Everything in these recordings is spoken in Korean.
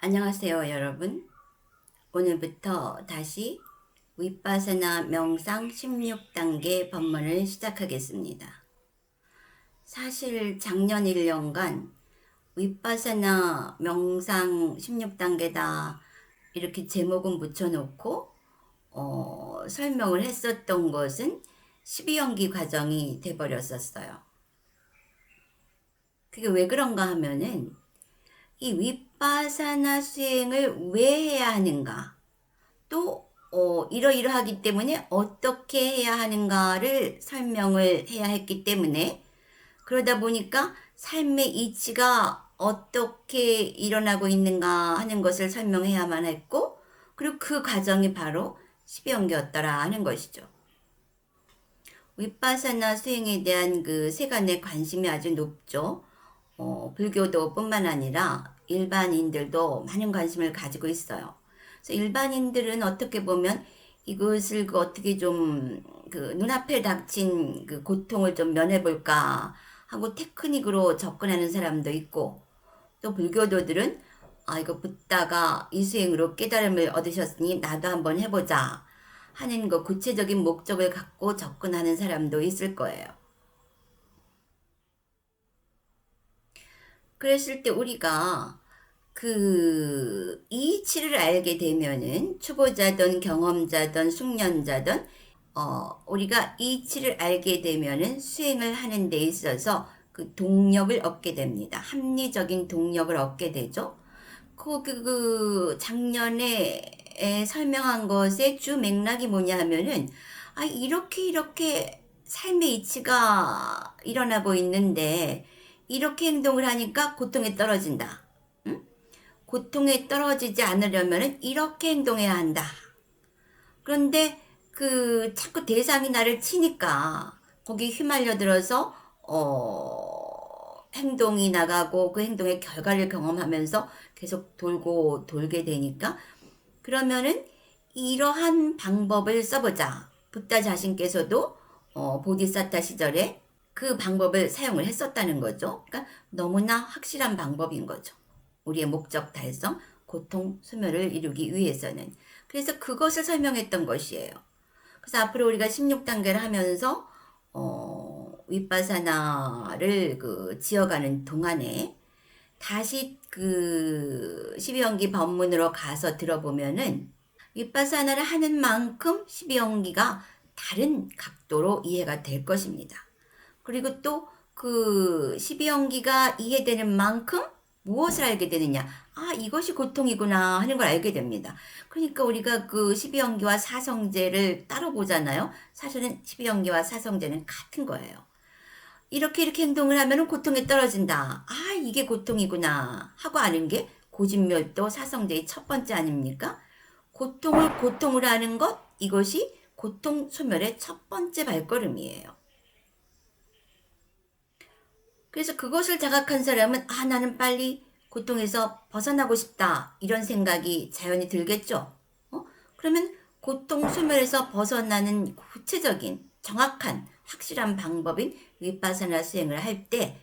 안녕하세요, 여러분. 오늘부터 다시 윗바사나 명상 16단계 법문을 시작하겠습니다. 사실 작년 1년간 윗바사나 명상 16단계다 이렇게 제목은 붙여놓고 설명을 했었던 것은 12연기 과정이 돼버렸었어요. 그게 왜 그런가 하면은 이 윗바사나 수행을 왜 해야 하는가, 또 이러이러하기 때문에 어떻게 해야 하는가를 설명을 해야 했기 때문에, 그러다 보니까 삶의 이치가 어떻게 일어나고 있는가 하는 것을 설명해야만 했고, 그리고 그 과정이 바로 12연계였더라 하는 것이죠. 윗바사나 수행에 대한 그 세간의 관심이 아주 높죠. 불교도뿐만 아니라 일반인들도 많은 관심을 가지고 있어요. 그래서 일반인들은 어떻게 보면 이것을 어떻게 좀 그 눈앞에 닥친 그 고통을 좀 면해볼까 하고 테크닉으로 접근하는 사람도 있고, 또 불교도들은 이거 붙다가 이 수행으로 깨달음을 얻으셨으니 나도 한번 해보자 하는 그 구체적인 목적을 갖고 접근하는 사람도 있을 거예요. 그랬을 때 우리가 그 이치를 알게 되면은 초보자든 경험자든 숙련자든 우리가 이치를 알게 되면은 수행을 하는 데 있어서 그 동력을 얻게 됩니다. 합리적인 동력을 얻게 되죠. 작년에 설명한 것의 주 맥락이 뭐냐 하면은 이렇게 삶의 이치가 일어나고 있는데 이렇게 행동을 하니까 고통에 떨어진다. 응? 고통에 떨어지지 않으려면 이렇게 행동해야 한다. 그런데 그 자꾸 대상이 나를 치니까 거기 휘말려 들어서 행동이 나가고 그 행동의 결과를 경험하면서 계속 돌고 돌게 되니까, 그러면은 이러한 방법을 써보자. 붓다 자신께서도 보디사타 시절에 그 방법을 사용을 했었다는 거죠. 그러니까 너무나 확실한 방법인 거죠. 우리의 목적 달성, 고통 소멸을 이루기 위해서는. 그래서 그것을 설명했던 것이에요. 그래서 앞으로 우리가 16단계를 하면서 윗바사나를 그 지어가는 동안에 다시 그 12연기 법문으로 가서 들어보면은 윗바사나를 하는 만큼 12연기가 다른 각도로 이해가 될 것입니다. 그리고 또 그 12연기가 이해되는 만큼 무엇을 알게 되느냐? 이것이 고통이구나 하는 걸 알게 됩니다. 그러니까 우리가 그 12연기와 사성제를 따로 보잖아요. 사실은 12연기와 사성제는 같은 거예요. 이렇게 행동을 하면 고통에 떨어진다. 이게 고통이구나 하고 아는 게 고진멸도 사성제의 첫 번째 아닙니까? 고통을 고통으로 하는 것, 이것이 고통 소멸의 첫 번째 발걸음이에요. 그래서 그것을 자각한 사람은 나는 빨리 고통에서 벗어나고 싶다 이런 생각이 자연히 들겠죠. 그러면 고통 소멸에서 벗어나는 구체적인 정확한 확실한 방법인 윗바사나 수행을 할 때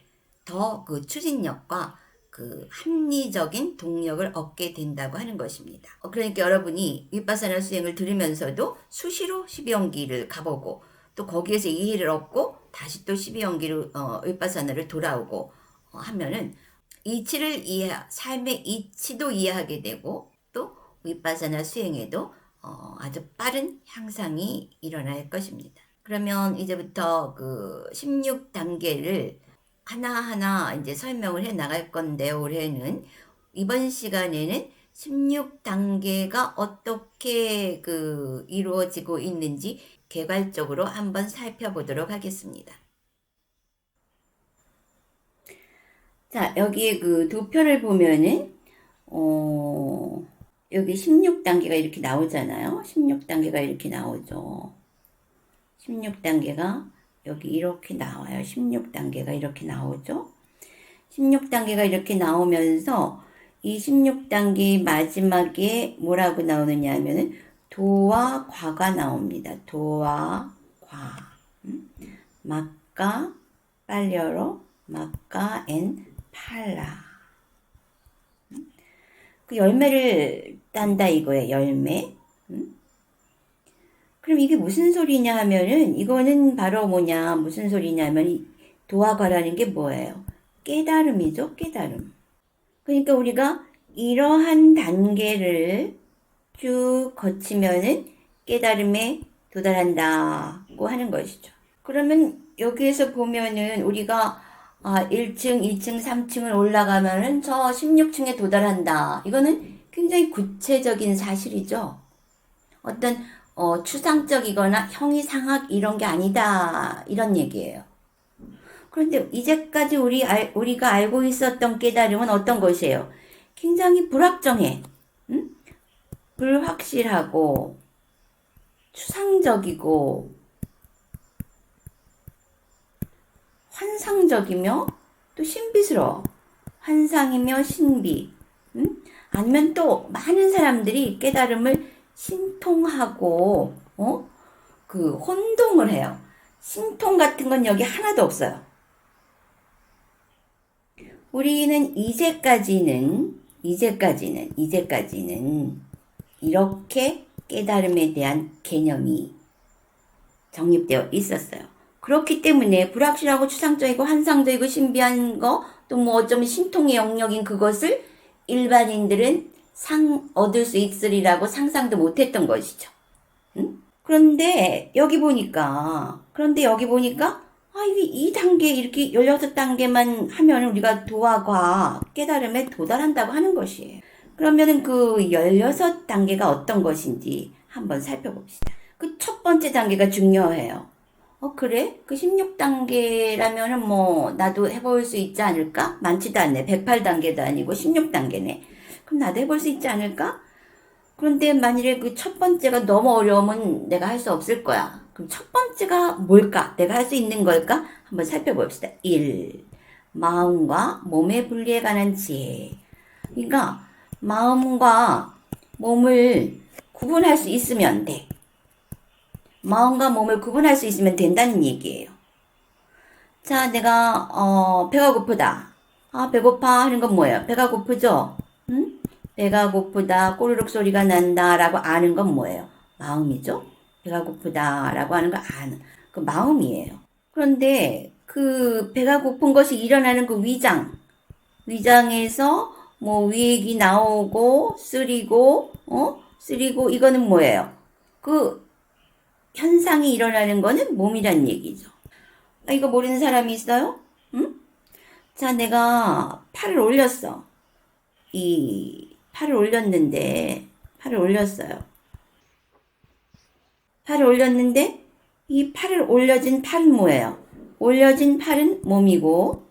더 그 추진력과 그 합리적인 동력을 얻게 된다고 하는 것입니다. 그러니까 여러분이 윗바사나 수행을 들으면서도 수시로 12연기를 가보고 또 거기에서 이해를 얻고 다시 또 12연기로 윗바사나를 돌아오고 하면은 이치를 삶의 이치도 이해하게 되고, 또 윗바사나 수행에도 아주 빠른 향상이 일어날 것입니다. 그러면 이제부터 그 16단계를 하나하나 이제 설명을 해 나갈 건데, 올해는 이번 시간에는 16단계가 어떻게 그 이루어지고 있는지 개괄적으로 한번 살펴보도록 하겠습니다. 자, 여기에 그 두 편을 보면은 여기 16단계가 이렇게 나오잖아요. 16단계가 이렇게 나오죠. 16단계가 여기 이렇게 나와요. 16단계가 이렇게 나오죠. 16단계가 이렇게 나오면서 이 16단계 마지막에 뭐라고 나오느냐 하면은 도와 과가 나옵니다. 도와 과. 막가, 빨려로, 막가 앤 팔라. 그 열매를 딴다 이거예요. 열매. 그럼 이게 무슨 소리냐 하면은 이거는 바로 뭐냐 무슨 소리냐면 도화과라는 게 뭐예요? 깨달음이죠. 깨달음. 그러니까 우리가 이러한 단계를 쭉 거치면은 깨달음에 도달한다고 하는 것이죠. 그러면 여기에서 보면은 우리가 1층, 2층, 3층을 올라가면은 저 16층에 도달한다. 이거는 굉장히 구체적인 사실이죠. 어떤 추상적이거나 형이상학 이런 게 아니다. 이런 얘기예요. 그런데 이제까지 우리가 알고 있었던 깨달음은 어떤 것이에요? 굉장히 불확정해. 응? 불확실하고 추상적이고 환상적이며 또 신비스러워. 환상이며 신비. 아니면 또 많은 사람들이 깨달음을 신통하고 그 혼동을 해요. 신통 같은 건 여기 하나도 없어요. 우리는 이제까지는 이렇게 깨달음에 대한 개념이 정립되어 있었어요. 그렇기 때문에 불확실하고 추상적이고 환상적이고 신비한 거, 또 뭐 어쩌면 신통의 영역인 그것을 일반인들은 얻을 수 있으리라고 상상도 못했던 것이죠. 응? 그런데 여기 보니까 이게 이 단계 이렇게 16단계만 하면 우리가 도화과 깨달음에 도달한다고 하는 것이에요. 그러면은 그 16단계가 어떤 것인지 한번 살펴봅시다. 그 첫 번째 단계가 중요해요. 그래? 그 16단계라면은 뭐 나도 해볼 수 있지 않을까? 많지도 않네. 108단계도 아니고 16단계네. 그럼 나도 해볼 수 있지 않을까? 그런데 만일에 그 첫 번째가 너무 어려우면 내가 할 수 없을 거야. 그럼 첫 번째가 뭘까? 내가 할 수 있는 걸까? 한번 살펴봅시다. 1. 마음과 몸의 분리에 관한 지혜. 그러니까 마음과 몸을 구분할 수 있으면 돼. 마음과 몸을 구분할 수 있으면 된다는 얘기예요. 자, 내가 배가 고프다. 배고파 하는 건 뭐예요? 배가 고프죠? 응? 배가 고프다, 꼬르륵 소리가 난다 라고 아는 건 뭐예요? 마음이죠? 배가 고프다 라고 하는 거 아는 그 마음이에요. 그런데 그 배가 고픈 것이 일어나는 그 위장에서 뭐 위액이 나오고 쓰리고 이거는 뭐예요? 그 현상이 일어나는 거는 몸이란 얘기죠. 이거 모르는 사람이 있어요? 응? 자, 내가 팔을 올렸어. 팔을 올렸어요. 팔을 올렸는데 이 팔을 올려진 팔은 뭐예요? 올려진 팔은 몸이고,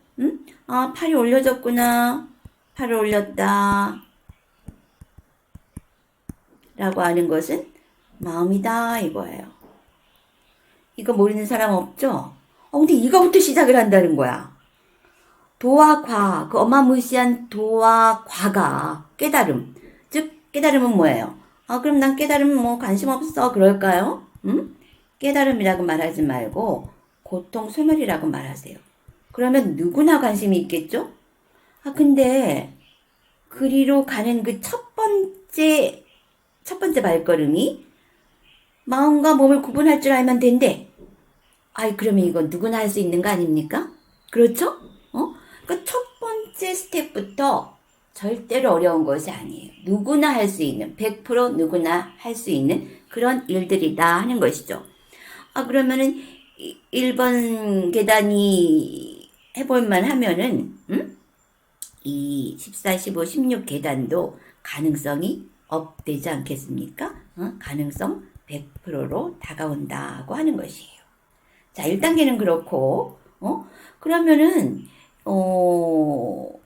팔이 올려졌구나. 팔을 올렸다. 라고 하는 것은 마음이다 이거예요. 이거 모르는 사람 없죠? 근데 이거부터 시작을 한다는 거야. 도와 과, 그 어마무시한 도와 과가 깨달음. 즉, 깨달음은 뭐예요? 그럼 난 깨달음 뭐 관심 없어. 그럴까요? 깨달음이라고 말하지 말고 고통 소멸이라고 말하세요. 그러면 누구나 관심이 있겠죠? 근데 그리로 가는 그 첫 번째 발걸음이 마음과 몸을 구분할 줄 알면 된대. 그러면 이건 누구나 할 수 있는 거 아닙니까? 그렇죠? 그 첫 번째 스텝부터 절대로 어려운 것이 아니에요. 누구나 할 수 있는, 100% 누구나 할 수 있는 그런 일들이다 하는 것이죠. 그러면은 1번 계단이 해볼만 하면은 이 14, 15, 16 계단도 가능성이 업되지 않겠습니까? 가능성 100%로 다가온다고 하는 것이에요. 자, 1단계는 그렇고, 그러면은,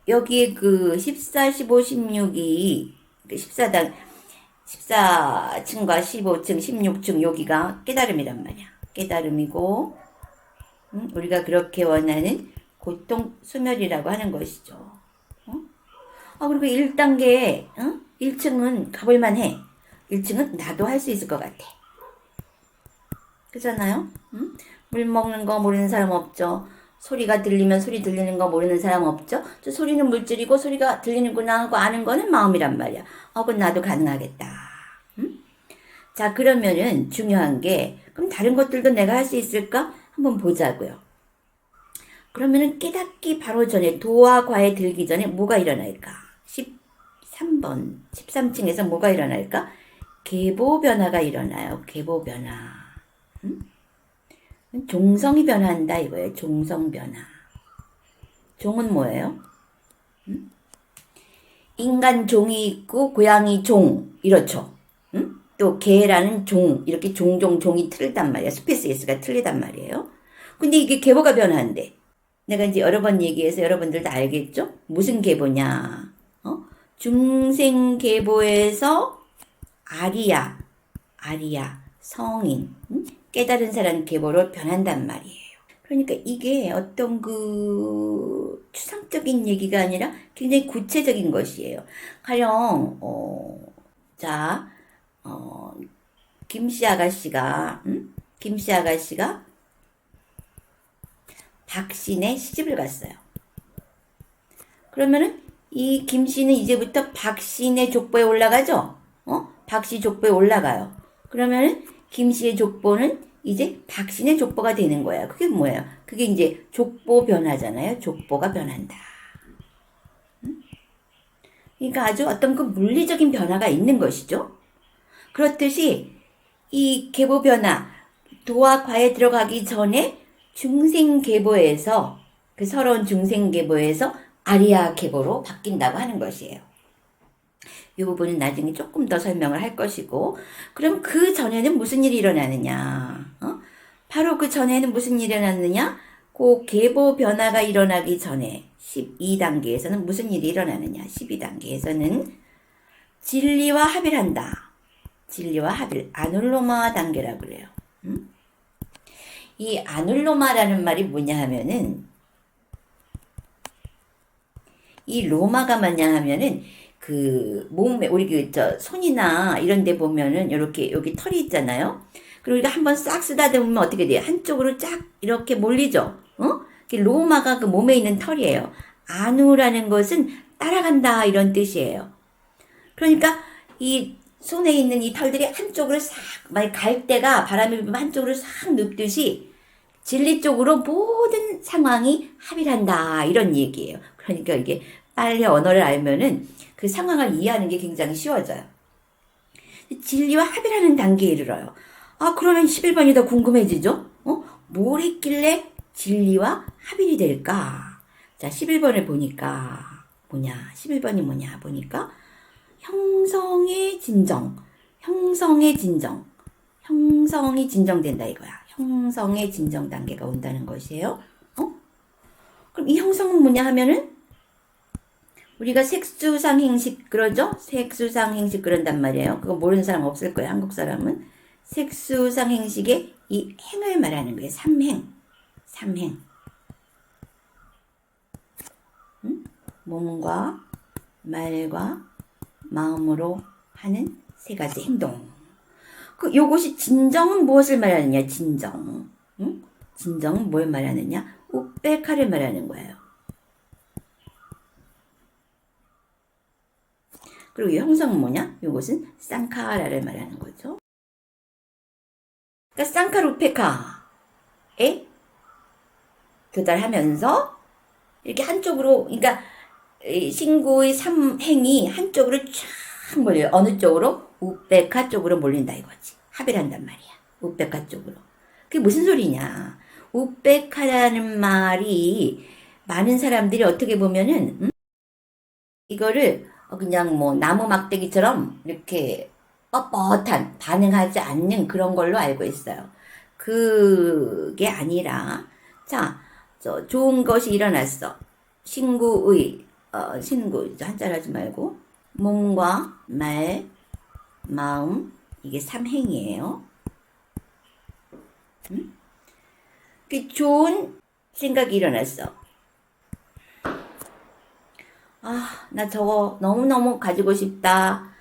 여기에 그 14, 15, 16이, 14층과 15층, 16층 여기가 깨달음이란 말이야. 깨달음이고, 우리가 그렇게 원하는 고통 소멸이라고 하는 것이죠. 그리고 1단계, 1층은 가볼만 해. 1층은 나도 할 수 있을 것 같아. 그렇잖아요? 물 먹는 거 모르는 사람 없죠? 소리가 들리면 소리 들리는 거 모르는 사람 없죠? 저 소리는 물질이고 소리가 들리는구나 하고 아는 거는 마음이란 말이야. 그건 나도 가능하겠다. 응? 자, 그러면은 중요한 게 그럼 다른 것들도 내가 할 수 있을까? 한번 보자고요. 그러면은 깨닫기 바로 전에 도와 과에 들기 전에 뭐가 일어날까? 13번 13층에서 뭐가 일어날까? 계보 변화가 일어나요. 계보 변화. 응? 종성이 변화한다 이거예요. 종성 변화. 종은 뭐예요? 응? 인간 종이 있고 고양이 종 이렇죠. 응? 또 개라는 종 이렇게 종이 틀리단 말이야. 스페이스 S가 틀리단 말이에요. 근데 이게 계보가 변화한대. 내가 이제 여러 번 얘기해서 여러분들도 알겠죠? 무슨 계보냐? 중생 계보에서 아리야, 성인, 깨달은 사람 계보로 변한단 말이에요. 그러니까 이게 어떤 그 추상적인 얘기가 아니라 굉장히 구체적인 것이에요. 가령 김씨 아가씨가 박씨네 시집을 갔어요. 그러면은 이 김씨는 이제부터 박씨네 족보에 올라가죠? 박씨 족보에 올라가요. 그러면은 김씨의 족보는 이제 박씨네 족보가 되는 거예요. 그게 뭐예요? 그게 이제 족보 변화잖아요. 족보가 변한다. 그러니까 아주 어떤 그 물리적인 변화가 있는 것이죠. 그렇듯이 이 계보 변화, 도와 과에 들어가기 전에 중생 계보에서 그 서러운 중생 계보에서 아리아 계보로 바뀐다고 하는 것이에요. 이 부분은 나중에 조금 더 설명을 할 것이고, 그럼 그 전에는 무슨 일이 일어나느냐? 바로 그 전에는 무슨 일이 일어나느냐? 그 계보 변화가 일어나기 전에 12단계에서는 무슨 일이 일어나느냐? 12단계에서는 진리와 합을 한다. 진리와 합일, 아눌로마 단계라고 그래요. 이 아눌로마라는 말이 뭐냐 하면은 이 로마가 뭐냐 하면은 그 몸에 우리 손이나 이런 데 보면은 이렇게 여기 털이 있잖아요. 그리고 이거 한번 싹 쓰다듬으면 어떻게 돼요? 한쪽으로 쫙 이렇게 몰리죠. 로마가 그 몸에 있는 털이에요. 아누라는 것은 따라간다 이런 뜻이에요. 그러니까 이 손에 있는 이 털들이 한쪽으로 싹, 막 갈대가 바람이 불면 한쪽으로 싹 눕듯이 진리 쪽으로 모든 상황이 합일한다 이런 얘기예요. 그러니까 이게 빨리 언어를 알면은 그 상황을 이해하는 게 굉장히 쉬워져요. 진리와 합일하는 단계에 이르러요. 그러면 11번이 더 궁금해지죠? 뭘 했길래 진리와 합일이 될까? 자, 11번을 보니까 11번이 뭐냐 보니까 형성이 진정된다 이거야. 형성의 진정 단계가 온다는 것이에요. 그럼 이 형성은 뭐냐 하면은 우리가 색수상행식 그러죠? 색수상행식 그런단 말이에요. 그거 모르는 사람 없을 거예요. 한국 사람은. 색수상행식의 이 행을 말하는 거예요. 삼행. 몸과 말과 마음으로 하는 세 가지 행동. 요것이 진정은 무엇을 말하느냐? 진정은 뭘 말하느냐? 우페카를 말하는 거예요. 그리고 이 형성은 뭐냐? 요것은 쌍카라를 말하는 거죠. 그러니까 쌍카루페카에 도달하면서 이렇게 한쪽으로, 그러니까 신구의 3행이 한쪽으로 쫙 몰려요. 어느 쪽으로? 우페카 쪽으로 몰린다 이거지. 합일한단 말이야. 우페카 쪽으로. 그게 무슨 소리냐? 우페카라는 말이 많은 사람들이 어떻게 보면은 이거를 그냥 뭐 나무 막대기처럼 이렇게 뻣뻣한 반응하지 않는 그런 걸로 알고 있어요. 그게 아니라 좋은 것이 일어났어. 신구 한자로 하지 말고 몸과 말, 마음 이게 삼행이에요. 그 좋은 생각이 일어났어. 나 저거 너무너무 가지고 싶다.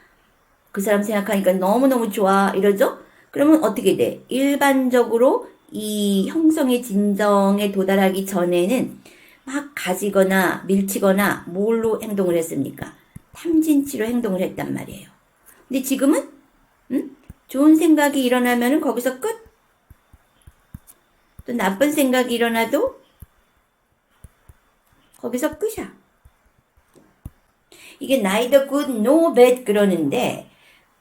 그 사람 생각하니까 너무너무 좋아. 이러죠? 그러면 어떻게 돼? 일반적으로 이 형성의 진정에 도달하기 전에는 막 가지거나 밀치거나 뭘로 행동을 했습니까? 탐진치로 행동을 했단 말이에요. 근데 지금은 좋은 생각이 일어나면은 거기서 끝. 또 나쁜 생각이 일어나도 거기서 끝이야. 이게 neither good nor bad 그러는데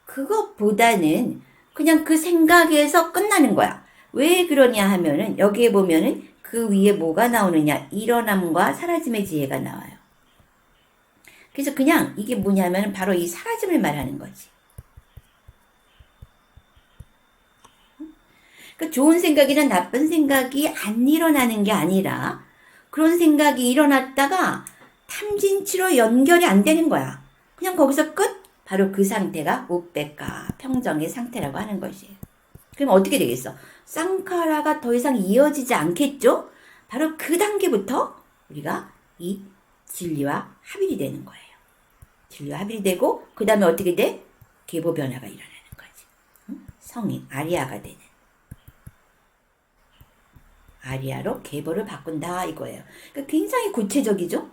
그것보다는 그냥 그 생각에서 끝나는 거야. 왜 그러냐 하면은 여기에 보면은 그 위에 뭐가 나오느냐? 일어남과 사라짐의 지혜가 나와요. 그래서 그냥 이게 뭐냐면 바로 이 사라짐을 말하는 거지. 그러니까 좋은 생각이나 나쁜 생각이 안 일어나는 게 아니라 그런 생각이 일어났다가 탐진치로 연결이 안 되는 거야. 그냥 거기서 끝. 바로 그 상태가 우백가 평정의 상태라고 하는 것이에요. 그럼 어떻게 되겠어? 쌍카라가 더 이상 이어지지 않겠죠? 바로 그 단계부터 우리가 이 진리와 합일이 되는 거예요. 진리와 합일이 되고 그 다음에 어떻게 돼? 계보 변화가 일어나는 거지. 성인, 아리아가 되는. 아리아로 계보를 바꾼다 이거예요. 그러니까 굉장히 구체적이죠?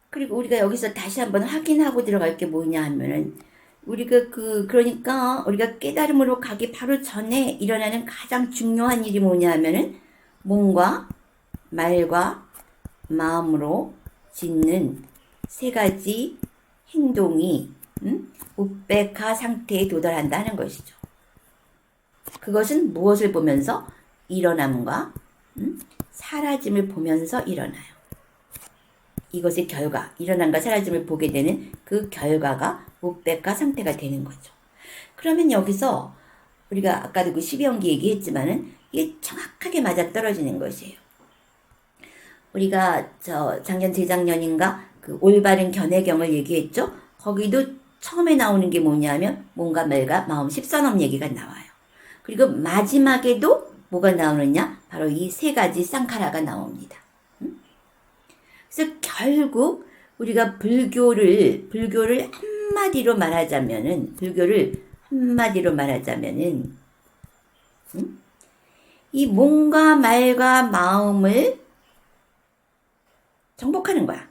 그리고 우리가 여기서 다시 한번 확인하고 들어갈 게 뭐냐 하면은 우리가 그러니까 우리가 깨달음으로 가기 바로 전에 일어나는 가장 중요한 일이 뭐냐 하면은 몸과 말과 마음으로 짓는 세 가지 행동이 우백화 상태에 도달한다는 것이죠. 그것은 무엇을 보면서? 일어남과 사라짐을 보면서 일어나요. 이것의 결과, 일어남과 사라짐을 보게 되는 그 결과가 우백화 상태가 되는 거죠. 그러면 여기서 우리가 아까도 그 12연기 얘기했지만은 이게 정확하게 맞아떨어지는 것이에요. 우리가 작년 재작년인가 그 올바른 견해경을 얘기했죠. 거기도 처음에 나오는 게 뭐냐면 몸과 말과 마음 10선업 얘기가 나와요. 그리고 마지막에도 뭐가 나오느냐? 바로 이 세 가지 쌍카라가 나옵니다. 그래서 결국 우리가 불교를 한마디로 말하자면은 이 몸과 말과 마음을 정복하는 거야.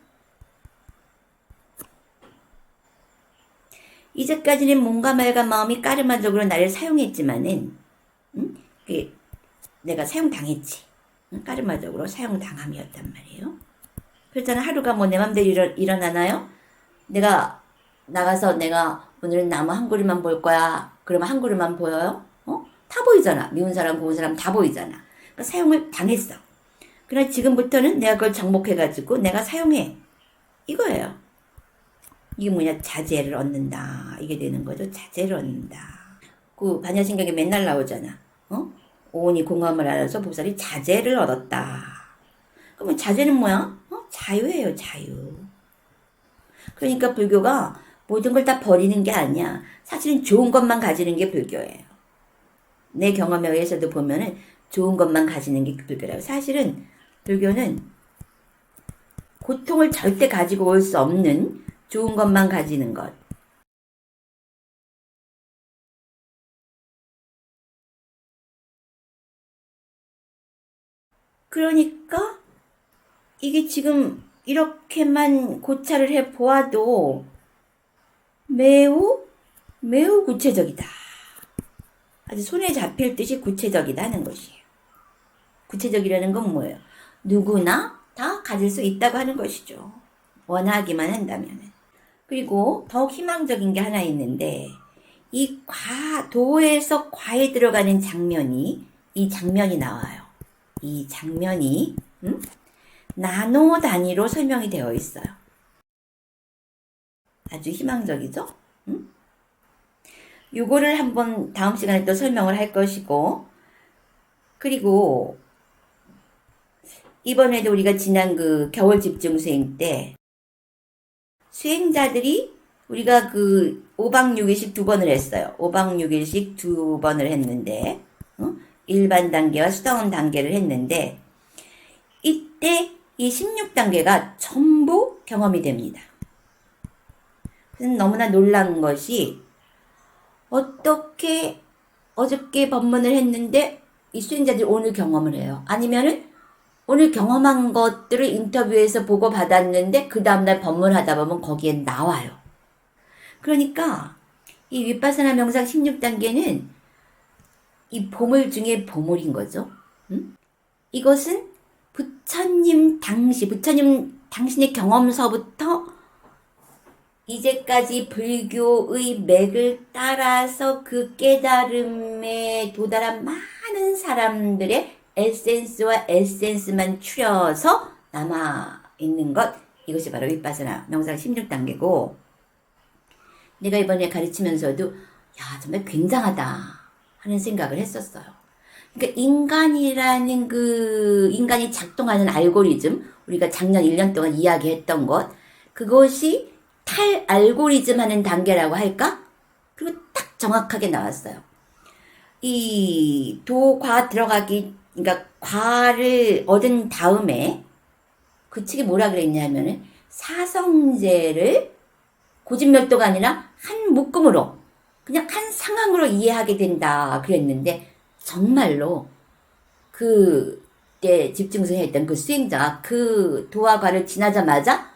이제까지는 몸과 말과 마음이 까르마적으로 나를 사용했지만은 내가 사용당했지. 까르마적으로 사용당함이었단 말이에요. 그렇잖아. 하루가 뭐 내 맘대로 일어나나요? 내가 나가서 내가 오늘은 나무 한 그루만 볼 거야. 그러면 한 그루만 보여요? 다 보이잖아. 미운 사람, 고운 사람 다 보이잖아. 그러니까 사용을 당했어. 그러나 지금부터는 내가 그걸 정복해가지고 내가 사용해. 이거예요. 이게 뭐냐? 자제를 얻는다. 이게 되는 거죠. 자제를 얻는다. 그 반야신경에 맨날 나오잖아. 오온이 공감을 알아서 보살이 자제를 얻었다. 그러면 자제는 뭐야? 자유예요, 자유. 그러니까 불교가 모든 걸 다 버리는 게 아니야. 사실은 좋은 것만 가지는 게 불교예요. 내 경험에 의해서도 보면은 좋은 것만 가지는 게 불교라고. 사실은 불교는 고통을 절대 가지고 올 수 없는 좋은 것만 가지는 것. 그러니까 이게 지금 이렇게만 고찰을 해 보아도 매우 구체적이다. 아주 손에 잡힐 듯이 구체적이다는 것이에요. 구체적이라는 건 뭐예요? 누구나 다 가질 수 있다고 하는 것이죠. 원하기만 한다면. 그리고 더욱 희망적인 게 하나 있는데 이 도에서 과에 들어가는 이 장면이 나와요. 이 장면이 나노 단위로 설명이 되어 있어요. 아주 희망적이죠? 요거를 한번 다음 시간에 또 설명을 할 것이고, 그리고 이번에도 우리가 지난 그 겨울 집중 수행 때 수행자들이 우리가 그 5박 6일씩 2번을 했어요. 5박 6일씩 2번을 했는데 일반 단계와 수다원 단계를 했는데 이때 이 16단계가 전부 경험이 됩니다. 그래서 너무나 놀란 것이 어떻게 어저께 법문을 했는데 이 수행자들이 오늘 경험을 해요. 아니면은 오늘 경험한 것들을 인터뷰에서 보고 받았는데 그 다음날 법문하다 보면 거기에 나와요. 그러니까 이 위파사나 명상 16단계는 이 보물 중에 보물인 거죠. 이것은 부처님 당신의 경험서부터 이제까지 불교의 맥을 따라서 그 깨달음에 도달한 많은 사람들의 에센스만 추려서 남아있는 것, 이것이 바로 위파사나 명상 16단계고, 내가 이번에 가르치면서도 야 정말 굉장하다 하는 생각을 했었어요. 그러니까 인간이라는 그 인간이 작동하는 알고리즘, 우리가 작년 1년 동안 이야기했던 것, 그것이 탈알고리즘 하는 단계라고 할까? 그리고 딱 정확하게 나왔어요. 이 도과 들어가기, 그러니까 과를 얻은 다음에 그 책이 뭐라 그랬냐면은 사성제를 고집멸도가 아니라 한 묶음으로 그냥 한 상황으로 이해하게 된다 그랬는데, 정말로 그때 집중수행했던 그 수행자가 그 도화과를 지나자마자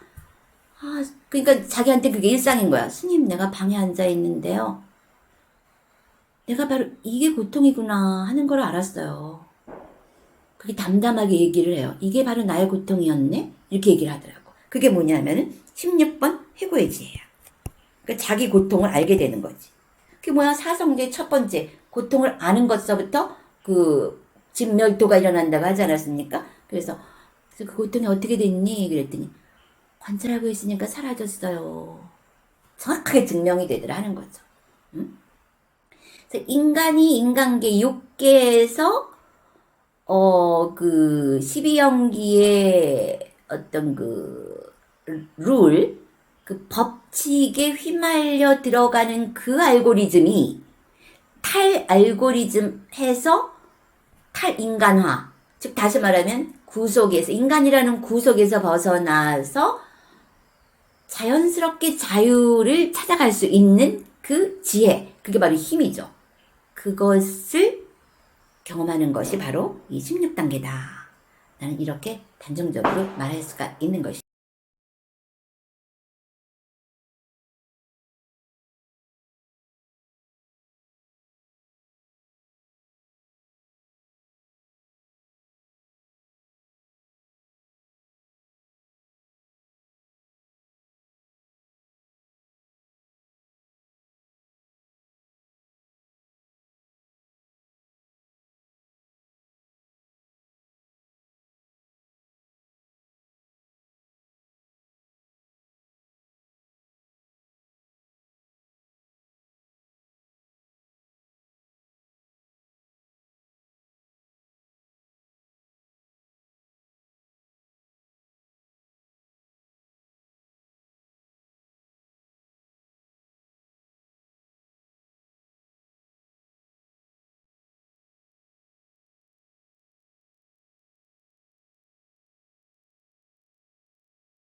그러니까 자기한테 그게 일상인 거야. 스님, 내가 방에 앉아 있는데요, 내가 바로 이게 고통이구나 하는 걸 알았어요. 그게 담담하게 얘기를 해요. 이게 바로 나의 고통이었네? 이렇게 얘기를 하더라고. 그게 뭐냐면은 16번 회고의 지혜야. 그러니까 자기 고통을 알게 되는 거지. 그게 뭐야? 사성제 첫 번째, 고통을 아는 것서부터 그 진멸도가 일어난다고 하지 않았습니까? 그래서 그 고통이 어떻게 됐니? 그랬더니 관찰하고 있으니까 사라졌어요. 정확하게 증명이 되더라 하는 거죠. 응? 그래서 인간이 인간계 6계에서 그 12연기의 어떤 그 룰, 그 법칙에 휘말려 들어가는 그 알고리즘이 탈알고리즘 해서 탈인간화, 즉 다시 말하면 구속에서, 인간이라는 구속에서 벗어나서 자연스럽게 자유를 찾아갈 수 있는 그 지혜, 그게 바로 힘이죠. 그것을 경험하는 것이 바로 이 16단계다. 나는 이렇게 단정적으로 말할 수가 있는 것이죠.